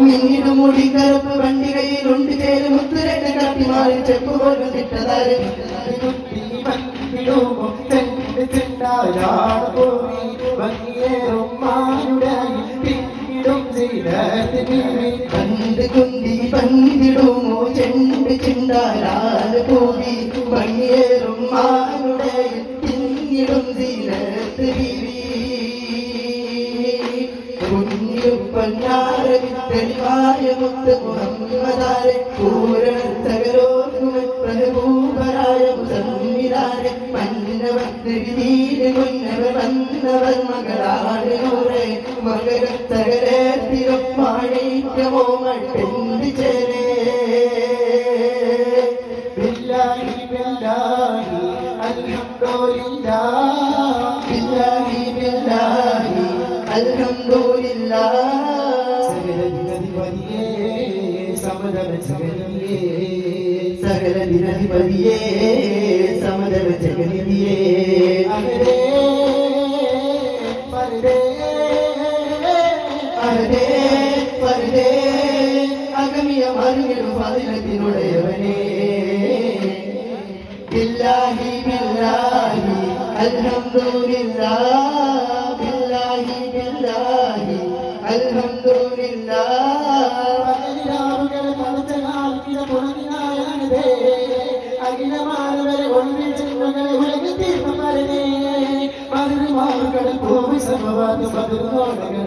മിന്നിടും മുടി കറുപ്പ് വണ്ടികയിലുണ്ട് ചേര് മുത്തുരട്ട കാട്ടി മാറി ചെപ്പ് പോലും തിട്ടതാര് പണ്ട് കുന്തി പന്തിടുമോ ചെണ്ട് ചിണ്ടാരാല് കൂടി ഭംഗിയേറും മാനുടെ പിന്നിടും സീനത്ത് തെളിവായ മുത്ത് മുഹമ്മദാരെ പൂരണത്തകരോർക്കും പ്രഭൂപരായ മുസമ്മിരാരെ മന്നവർ മുന്നവർ വന്നവർ മകളാണ് നൂറെ മകരത്തകരെ തിരുമാണിക്കമോ മട്ടെന്ത് ചേരേ ബില്ലാഹി ബില്ലാഹി അൽഹംദുലില്ലാഹ് ബില്ലാഹി ബില്ലാഹി അൽഹംദുലില്ലാഹ് സകല ദിനധിപതിയേ സമദവ ജഗനിധിയേ അഹദേ പരദേ അഹദേ പരദേ അഗമിയ മരുങ്ങലും ഫാദിലത്തിനുടയവനേ ബില്ലാഹി ബില്ലാഹി അൽഹംദുലില്ലാഹ് ബില്ലാഹി ബില്ലാഹി അൽഹംദുലില്ലാഹ് അഖിലമാനവരെ ഒന്നിച്ച് ഉലകിൽ തീർന്നു പറഞ്ഞേ പതിരുമാറുകൾ ഭൂമി സർവ്വവാദം പതിർന്നോടകൾ